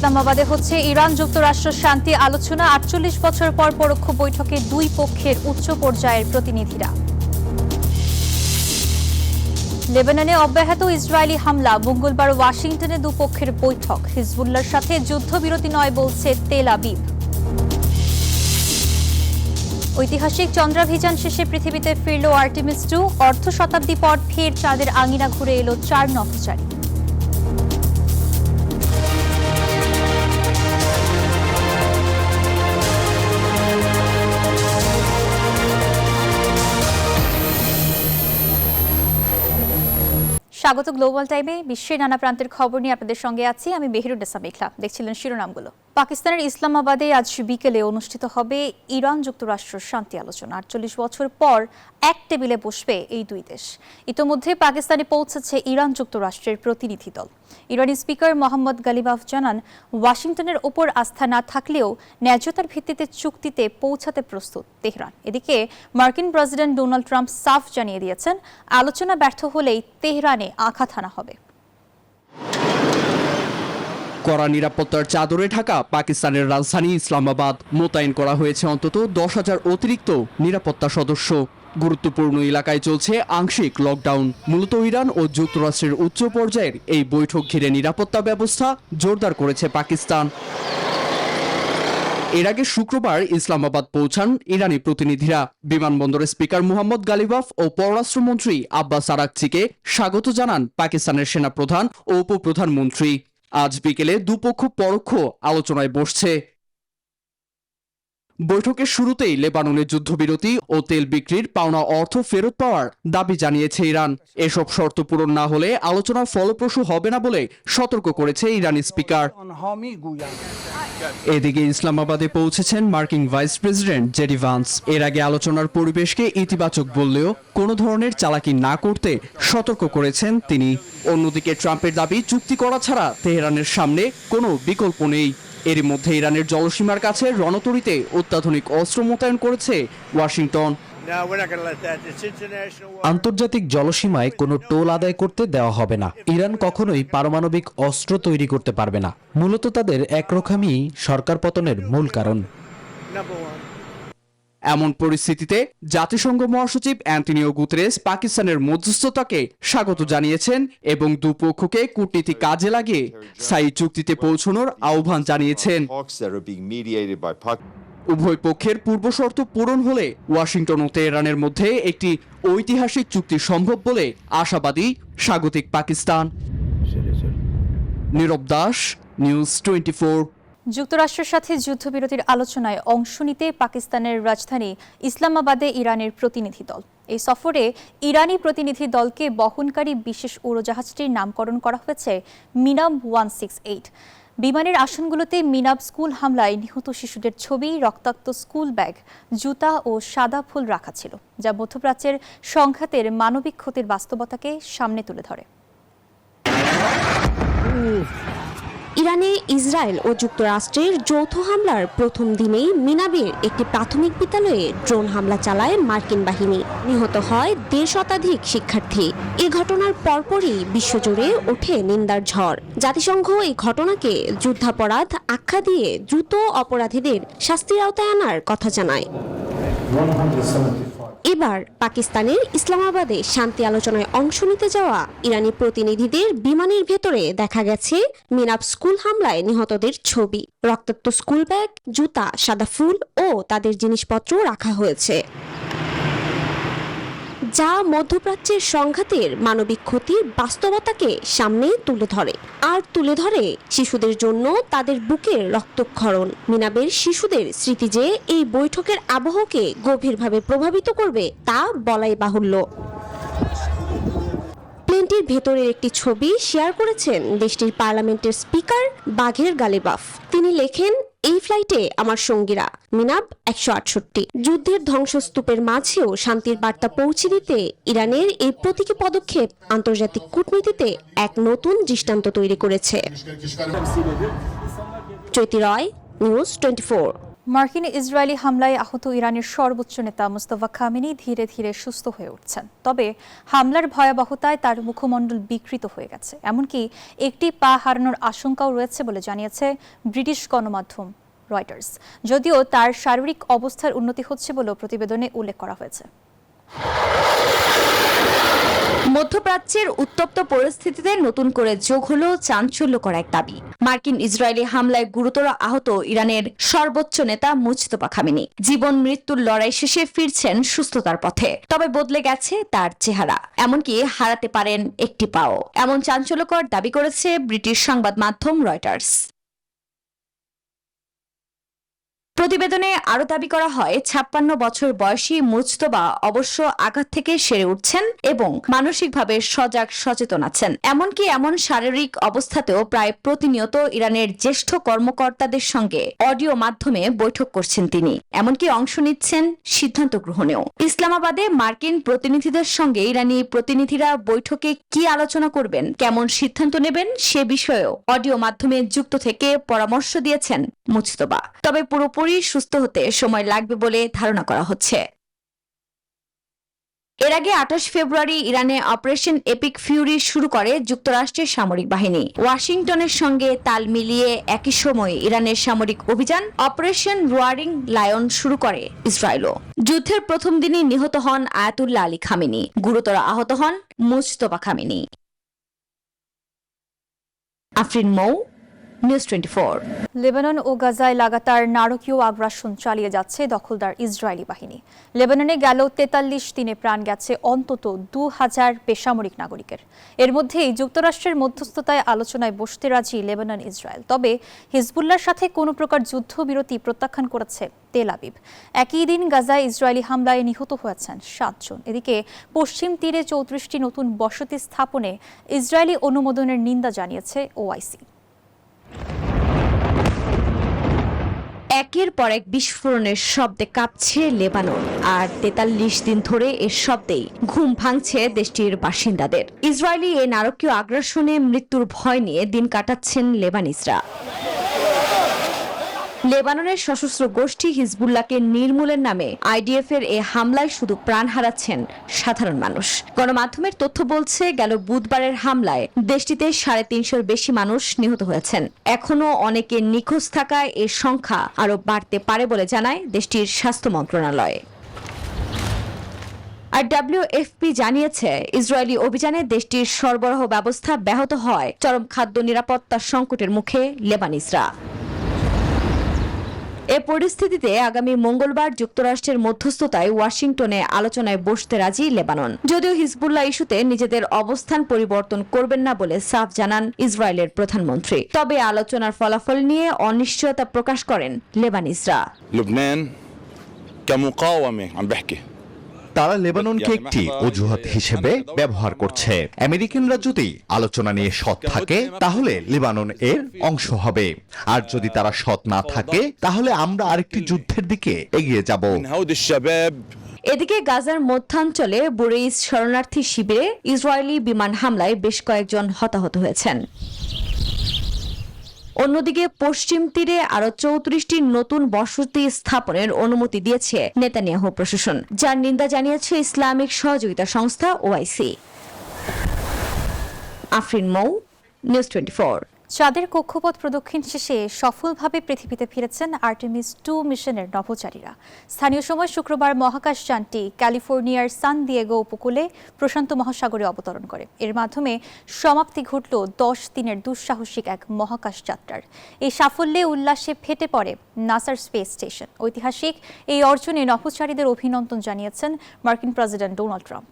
ইসলামাবাদে হচ্ছে ইরান যুক্তরাষ্ট্র শান্তি আলোচনা। ৪৮ বছর পর পরোক্ষ বৈঠকে দুই পক্ষের উচ্চ পর্যায়ের প্রতিনিধিরা। লেবাননে অব্যাহত ইসরায়েলি হামলা, মঙ্গলবার ওয়াশিংটনে দুপক্ষের বৈঠক। হিজবুল্লাহর সাথে যুদ্ধবিরতি নয় বলছে তেল আবিব। ঐতিহাসিক চন্দ্রাভিযান শেষে পৃথিবীতে ফিরল আর্টেমিস 2। অর্ধ শতাব্দী পর ফের চাঁদের আঙিনা ঘুরে এলো 4 নভোচারী। স্বাগত গ্লোবাল টাইমে। বিশ্বের নানা প্রান্তের খবর নিয়ে আপনাদের সঙ্গে আছি আমি মেহেরুন্নেসা মেঘলা। দেখছিলেন শিরোনামগুলো। পাকিস্তানের ইসলামাবাদে আজ বিকেলে অনুষ্ঠিত হবে ইরান যুক্তরাষ্ট্র শান্তি আলোচনা। ৪৮ বছর পর এক টেবিলে বসবে এই দুই দেশ। ইতোমধ্যে পাকিস্তানে পৌঁছেছে ইরান যুক্তরাষ্ট্রের প্রতিনিধি দল। ইরানি স্পিকার মোহাম্মদ গালিবাফ জানান, ওয়াশিংটনের ওপর আস্থা না থাকলেও ন্যায্যতার ভিত্তিতে চুক্তিতে পৌঁছাতে প্রস্তুত তেহরান। এদিকে মার্কিন প্রেসিডেন্ট ডোনাল্ড ট্রাম্প সাফ জানিয়ে দিয়েছেন, আলোচনা ব্যর্থ হলেই তেহরানে আঘাত হানা হবে। কড়া নিরাপত্তার চাদরে ঢাকা পাকিস্তানের রাজধানী ইসলামাবাদ। মোতায়েন করা হয়েছে অন্তত 10,000 অতিরিক্ত নিরাপত্তা সদস্য। গুরুত্বপূর্ণ এলাকায় চলছে আংশিক লকডাউন। মূলত ইরান ও যুক্তরাষ্ট্রের উচ্চ পর্যায়ের এই বৈঠক ঘিরে নিরাপত্তা ব্যবস্থা জোরদার করেছে পাকিস্তান। এর আগে শুক্রবার ইসলামাবাদ পৌঁছান ইরানি প্রতিনিধিরা। বিমানবন্দরে স্পিকার মোহাম্মদ গালিবাফ ও পররাষ্ট্রমন্ত্রী আব্বাস আরাকচিকে স্বাগত জানান পাকিস্তানের সেনাপ্রধান ও উপপ্রধানমন্ত্রী। আজ বিকেলে দুপক্ষ পরোক্ষ আলোচনায় বসছে। বৈঠকের শুরুতেই লেবাননের যুদ্ধবিরতি ও তেল বিক্রির পাওনা অর্থ ফেরত পাওয়ার দাবি জানিয়েছে ইরান। এসব শর্ত পূরণ না হলে আলোচনা ফলপ্রসূ হবে না বলে সতর্ক করেছে ইরানি স্পিকার। এদিকে ইসলামাবাদে পৌঁছেছেন মার্কিন ভাইস প্রেসিডেন্ট জেডি ভান্স। এর আগে আলোচনার পরিবেশকে ইতিবাচক বললেও কোনো ধরনের চালাকি না করতে সতর্ক করেছেন তিনি। অন্যদিকে ট্রাম্পের দাবি, চুক্তি করা ছাড়া তেহরানের সামনে কোনো বিকল্প নেই। এর মধ্যে ইরানের জলসীমার কাছে রণতরীতে অত্যাধুনিক অস্ত্র মোতায়েন করেছে ওয়াশিংটন। আন্তর্জাতিক জলসীমায় কোনো টোল আদায় করতে দেওয়া হবে না। ইরান কখনোই পারমাণবিক অস্ত্র তৈরি করতে পারবে না। মূলত তাদের একরকমই সরকার পতনের মূল কারণ। এমন পরিস্থিতিতে জাতিসংঘ মহাসচিব অ্যান্টনিও গুতেরেস পাকিস্তানের মধ্যস্থতাকে স্বাগত জানিয়েছেন এবং দুপক্ষকে কূটনীতি কাজে লাগিয়ে স্থায়ী চুক্তিতে পৌঁছানোর আহ্বান জানিয়েছেন। উভয় পক্ষের পূর্বশর্ত পূরণ হলে ওয়াশিংটন ও তেহরানের মধ্যে একটি ঐতিহাসিক চুক্তি সম্ভব বলে আশাবাদী স্বাগতিক পাকিস্তান। নীরব দাস, নিউজ 24। যুক্তরাষ্ট্রের সাথে যুদ্ধবিরতির আলোচনায় অংশ নিতে পাকিস্তানের রাজধানী ইসলামাবাদে ইরানের প্রতিনিধি দল। এই সফরে ইরানি প্রতিনিধি দলকে বহনকারী বিশেষ উড়োজাহাজটির নামকরণ করা হয়েছে মিনাব 168। বিমানের আসনগুলোতে মিনাব স্কুল হামলায় নিহত শিশুদের ছবি, রক্তাক্ত স্কুল ব্যাগ, জুতা ও সাদা ফুল রাখা ছিল, যা মধ্যপ্রাচ্যের সংঘাতের মানবিক ক্ষতির বাস্তবতাকে সামনে তুলে ধরে। ইরানে ইসরায়েল ও যুক্তরাষ্ট্রের যৌথ হামলার প্রথম দিনেই মিনাবের একটি প্রাথমিক বিদ্যালয়ে ড্রোন হামলা চালায় মার্কিন বাহিনী। নিহত হয় 1.5 শতাধিক শিক্ষার্থী। এ ঘটনার পরপরই বিশ্বজুড়ে ওঠে নিন্দার ঝড়। জাতিসংঘ এই ঘটনাকে যুদ্ধাপরাধ আখ্যা দিয়ে দ্রুত অপরাধীদের শাস্তির আওতায় আনার কথা জানায়। এবার পাকিস্তানের ইসলামাবাদে শান্তি আলোচনায় অংশ নিতে যাওয়া ইরানি প্রতিনিধিদের বিমানের ভেতরে দেখা গেছে মিনাব স্কুল হামলায় নিহতদের ছবি, রক্তাক্ত স্কুল ব্যাগ, জুতা, সাদা ফুল ও তাদের জিনিসপত্র রাখা হয়েছে, যা মধ্যপ্রাচ্যের সংঘাতের মানবিক ক্ষতির বাস্তবতাকে সামনে তুলে ধরে। আর তুলে ধরে শিশুদের জন্য তাদের বুকের রক্তক্ষরণ। মিনাবের শিশুদের স্মৃতি যে এই বৈঠকের আবহকে গভীরভাবে প্রভাবিত করবে তা বলাই বাহুল্য। প্লেনটির ভেতরের একটি ছবি শেয়ার করেছেন দেশটির পার্লামেন্টের স্পিকার বাঘের গালিবাফ। তিনি লেখেন, এই ফ্লাইটে আমার সঙ্গীরা মিনাব 168। যুদ্ধের ধ্বংসস্তূপের মাঝেও শান্তির বার্তা পৌঁছে দিতে ইরানের এই প্রতীকী পদক্ষেপ আন্তর্জাতিক কূটনীতিতে এক নতুন দৃষ্টান্ত তৈরি করেছে। চৈতি রয়, নিউজ 24। মার্কিন ইসরায়েলি হামলায় আহত ইরানের সর্বোচ্চ নেতা মুস্তফা খামেনি ধীরে ধীরে সুস্থ হয়ে উঠছেন। তবে হামলার ভয়াবহতায় তার মুখমণ্ডল বিকৃত হয়ে গেছে, এমনকি একটি পা হারানোর আশঙ্কাও রয়েছে বলে জানিয়েছে ব্রিটিশ গণমাধ্যম রয়টার্স। যদিও তার শারীরিক অবস্থার উন্নতি হচ্ছে বলেও প্রতিবেদনে উল্লেখ করা হয়েছে। মধ্যপ্রাচ্যের উত্তপ্ত পরিস্থিতিতে নতুন করে যোগ হলো চাঞ্চল্যকর এক দাবি। মার্কিন ইসরায়েলি হামলায় গুরুতর আহত ইরানের সর্বোচ্চ নেতা মুজতবা খামেনি জীবন মৃত্যুর লড়াই শেষে ফিরছেন সুস্থতার পথে। তবে বদলে গেছে তার চেহারা, এমনকি হারাতে পারেন একটি পাও। এমন চাঞ্চল্যকর দাবি করেছে ব্রিটিশ সংবাদ মাধ্যম রয়টার্স। প্রতিবেদনে আরও দাবি করা হয় ৫৬ বছর বয়সী মুজতবা অবশ্য আঘাত থেকে সেরে উঠছেন এবং মানসিকভাবে সজাগ সচেতন আছেন। এমনকি এমন শারীরিক অবস্থাতেও প্রায় প্রতিনিয়ত ইরানের জ্যেষ্ঠ কর্মকর্তাদের সঙ্গে অডিও মাধ্যমে বৈঠক করছেন তিনি, এমনকি অংশ নিচ্ছেন সিদ্ধান্ত গ্রহণেও। ইসলামাবাদে মার্কিন প্রতিনিধিদের সঙ্গে ইরানি প্রতিনিধিরা বৈঠকে কি আলোচনা করবেন, কেমন সিদ্ধান্ত নেবেন সে বিষয়েও অডিও মাধ্যমে যুক্ত থেকে পরামর্শ দিয়েছেন মুজতবা। তবে পুরোপুরি সুস্থ হতে সময় লাগবে বলে ধারণা করা হচ্ছে। এর আগে ২৮ ফেব্রুয়ারি ইরানে অপারেশন এপিক ফিউরি শুরু করে যুক্তরাষ্ট্রের সামরিক বাহিনী। ওয়াশিংটনের সঙ্গে তাল মিলিয়ে একই সময়ে ইরানের সামরিক অভিযান অপারেশন রোয়ারিং লায়ন শুরু করে ইসরায়েলও। যুদ্ধের প্রথম দিনই নিহত হন আয়াতুল্লাহ আলী খামেনি, গুরুতর আহত হন মুজতবা খামেনি। আফরিন মৌ, নিউজ ২৪। লেবানন ও গাজায় লাগাতার নারকীয় আগ্রাসন চালিয়ে যাচ্ছে দখলদার ইসরায়েলি বাহিনী। লেবাননে গেল ৪৩ দিনে প্রাণ গেছে অন্তত ২,০০০ বেসামরিক নাগরিকের। এর মধ্যেই যুক্তরাষ্ট্রের মধ্যস্থতায় আলোচনায় বসতে রাজি লেবানন ইসরায়েল। তবে হিজবুল্লাহর সাথে কোনো প্রকার যুদ্ধবিরতি প্রত্যাখ্যান করেছে তেল আবিব। একই দিন গাজায় ইসরায়েলি হামলায় নিহত হয়েছেন ৭ জন। এদিকে পশ্চিম তীরে ৩৪টি নতুন বসতি স্থাপনে ইসরায়েলি অনুমোদনের নিন্দা জানিয়েছে ওআইসি। একের পর এক বিস্ফোরণের শব্দে কাঁপছে লেবানন, আর ৪৩ দিন ধরে এর শব্দেই ঘুম ভাঙছে দেশটির বাসিন্দাদের। ইসরায়েলি এ নারকীয় আগ্রাসনে মৃত্যুর ভয় নিয়ে দিন কাটাচ্ছেন লেবানিজরা। লেবাননের সশস্ত্র গোষ্ঠী হিজবুল্লাহকে নির্মূলের নামে আইডিএফ এর এ হামলায় শুধু প্রাণ হারাচ্ছেন সাধারণ মানুষ। গণমাধ্যমের তথ্য বলছে, গেল বুধবারের হামলায় দেশটিতে ৩৫০-র বেশি মানুষ নিহত হয়েছেন। এখনও অনেকে নিখোঁজ থাকায় এর সংখ্যা আরও বাড়তে পারে বলে জানায় দেশটির স্বাস্থ্য মন্ত্রণালয়। আর WFP জানিয়েছে, ইসরায়েলি অভিযানে দেশটির সরবরাহ ব্যবস্থা ব্যাহত হয় চরম খাদ্য নিরাপত্তা সংকটের মুখে লেবানিজরা। এ পরিস্থিতিতে আগামী মঙ্গলবার যুক্তরাষ্ট্রের মধ্যস্থতায় ওয়াশিংটনে আলোচনায় বসতে রাজি লেবানন। যদিও হিজবুল্লাহ ইস্যুতে নিজেদের অবস্থান পরিবর্তন করবেন না বলে সাফ জানান ইসরায়েলের প্রধানমন্ত্রী। তবে আলোচনার ফলাফল নিয়ে অনিশ্চয়তা প্রকাশ করেন লেবানিজরা। لبنان كمقاومة عم بحكي তারা লেবাননকে একটি অজুহাত হিসেবে ব্যবহার করছে। আমেরিকানরা যদি আলোচনা নিয়ে সৎ থাকে তাহলে লেবানন এর অংশ হবে, আর যদি তারা সৎ না থাকে তাহলে আমরা আরেকটি যুদ্ধের দিকে এগিয়ে যাব। من هود الشباب এদিকে গাজার মধ্যাঞ্চলে বুরেইস শরণার্থী শিবিরে ইসরায়েলি বিমান হামলায় বেশ কয়েকজন হতাহত হয়েছেন। অন্যদিকে পশ্চিম তীরে আরো ৩৪টি নতুন বসতি স্থাপনের অনুমতি দিয়েছে নেতানিয়াহু প্রশাসন, যার নিন্দা জানিয়েছে ইসলামিক সহযোগিতা সংস্থা ওআইসি। আফরিন মৌ, নিউজ 24। চাঁদের কক্ষপথ প্রদক্ষিণ শেষে সফলভাবে পৃথিবীতে ফিরেছেন আর্টেমিস 2 মিশনের নভোচারীরা। স্থানীয় সময় শুক্রবার মহাকাশযানটি ক্যালিফোর্নিয়ার সান দিয়েগো উপকূলে প্রশান্ত মহাসাগরে অবতরণ করে। এর মাধ্যমে সমাপ্তি ঘটল 10 দিনের দুঃসাহসিক এক মহাকাশ যাত্রার। এই সাফল্যে উল্লাসে ফেটে পড়ে নাসার স্পেস স্টেশন। ঐতিহাসিক এই অর্জনে নভোচারীদের অভিনন্দন জানিয়েছেন মার্কিন প্রেসিডেন্ট ডোনাল্ড ট্রাম্প।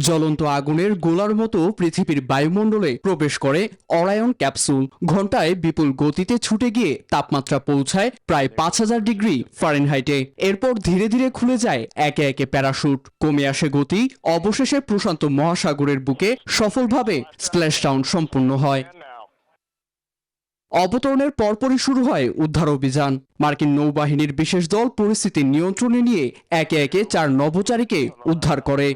জ্বলন্ত আগুনের গোলার মতো পৃথিবীর বায়ুমণ্ডলে প্রবেশ করে অরায়ন ক্যাপসুল। ঘন্টায় বিপুল গতিতে ছুটে গিয়ে তাপমাত্রা পৌঁছায় প্রায় ৫০০০ ডিগ্রি ফারেনহাইটে। এরপর ধীরে ধীরে খুলে যায় একে একে প্যারাশুট, কমে আসে গতি। অবশেষে প্রশান্ত মহাসাগরের বুকে সফলভাবে স্প্ল্যাশডাউন সম্পূর্ণ হয়। অবতরণের পরপরই শুরু হয় উদ্ধার অভিযান। মার্কিন নৌবাহিনীর বিশেষ দল পরিস্থিতি নিয়ন্ত্রণে নিয়ে একে একে 4 নভোচারীকে উদ্ধার করে।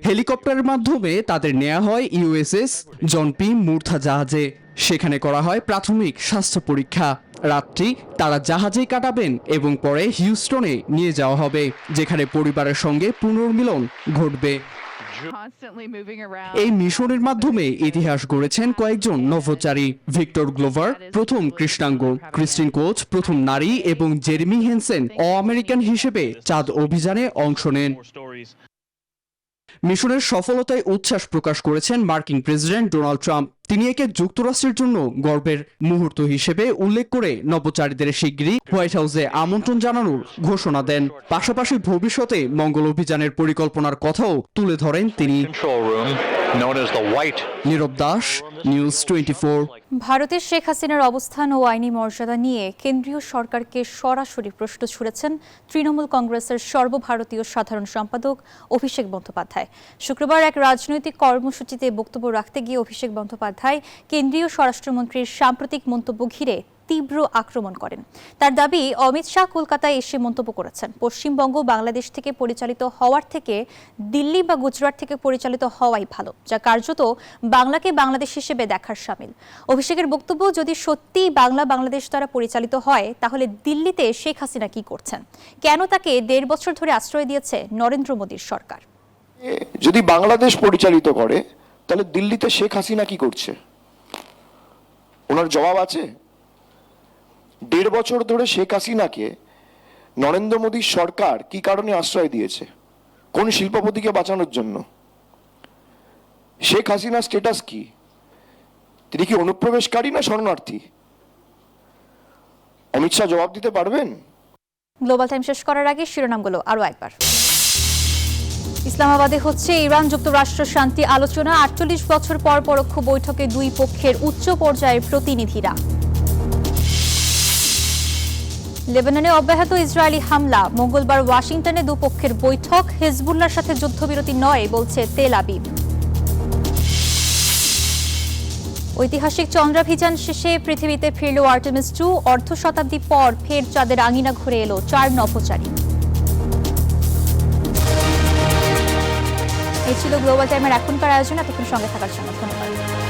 হেলিকপ্টারের মাধ্যমে তাদের নেওয়া হয় ইউএসএস জন পি মুর্থা জাহাজে। সেখানে করা হয় প্রাথমিক স্বাস্থ্য পরীক্ষা। রাত্রি তারা জাহাজেই কাটাবেন এবং পরে হিউস্টনে নিয়ে যাওয়া হবে, যেখানে পরিবারের সঙ্গে পুনর্মিলন ঘটবে। এই মিশনের মাধ্যমে ইতিহাস গড়েছেন কয়েকজন নভোচারী। ভিক্টর গ্লোভার প্রথম কৃষ্ণাঙ্গ, ক্রিস্টিন কোচ প্রথম নারী এবং জেরেমি হেনসেন অ-আমেরিকান হিসেবে চাঁদ অভিযানে অংশ নেন। মিশনের সফলতায় উচ্ছ্বাস প্রকাশ করেছেন মার্কিন প্রেসিডেন্ট ডোনাল্ড ট্রাম্প। তিনি একে যুক্তরাষ্ট্রের জন্য গর্বের মুহূর্ত হিসেবে উল্লেখ করে নভোচারীদের শিগগিরই হোয়াইট হাউসে আমন্ত্রণ জানানোর ঘোষণা দেন। পাশাপাশি ভবিষ্যতে মঙ্গল অভিযানের পরিকল্পনার কথাও তুলে ধরেন তিনি। নীরব দাস, নিউজ 24। ভারতের শেখ হাসিনার অবস্থান ও আইনি মর্যাদা নিয়ে কেন্দ্রীয় সরকারকে সরাসরি প্রশ্ন ছুড়েছেন তৃণমূল কংগ্রেসের সর্বভারতীয় সাধারণ সম্পাদক অভিষেক বন্দ্যোপাধ্যায়। শুক্রবার এক রাজনৈতিক কর্মসূচিতে বক্তব্য রাখতে গিয়ে অভিষেক বন্দ্যোপাধ্যায় কেন্দ্রীয় স্বরাষ্ট্রমন্ত্রীর সাম্প্রতিক মন্তব্য ঘিরে তীব্র আক্রমণ করেন। তার দাবি, অমিত শাহ কলকাতায় এসে মন্তব্য করেছেন পশ্চিমবঙ্গ বাংলাদেশ থেকে পরিচালিত হওয়ার থেকে দিল্লি বা গুজরাট থেকে পরিচালিত হওয়াই ভালো, যা কার্যত বাংলাকে বাংলাদেশ হিসেবে দেখার শামিল। অভিষেকের বক্তব্য, যদি সত্যি বাংলাদেশ দ্বারা পরিচালিত হয় তাহলে দিল্লিতে শেখ হাসিনা কি করছেন, কেন তাকে 1.5 বছর ধরে আশ্রয় দিয়েছে নরেন্দ্র মোদীর সরকার। যদি বাংলাদেশ পরিচালিত করে তাহলে দিল্লিতে শেখ হাসিনা কি করছে, ওনার জবাব আছে? 1.5 বছর ধরে শেখ হাসিনাকে নরেন্দ্র মোদীর সরকার কি কারণে আশ্রয় দিয়েছে? কোন শিল্পপতিকে বাঁচানোর জন্য? শেখ হাসিনার স্ট্যাটাস কি? তিনি কি অনুপ্রবেশকারী না শরণার্থী? অমিত শাহ জবাব দিতে পারবেন? গ্লোবাল টাইম শেষ করার আগে শিরোনামগুলো আরো একবার। ইসলামাবাদে হচ্ছে ইরান যুক্তরাষ্ট্র শান্তি আলোচনা। 48 বছর পর পরোক্ষ বৈঠকে দুই পক্ষের উচ্চ পর্যায়ের প্রতিনিধিরা। লেবাননে অব্যাহত ইসরায়েলি হামলা। মঙ্গলবার ওয়াশিংটনে দুপক্ষের বৈঠক। হিজবুল্লাহর সাথে যুদ্ধবিরতি নয় বলছে তেল আবিব। ঐতিহাসিক চন্দ্রাভিযান শেষে পৃথিবীতে ফিরল আর্টেমিস 2। অর্ধ শতাব্দী পর ফের চাঁদের আঙিনা ঘুরে এলো 4 নভোচারী। এই ছিল গ্লোবাল টাইমের এখনকার আয়োজন। এতক্ষণ সঙ্গে থাকার জন্য ধন্যবাদ।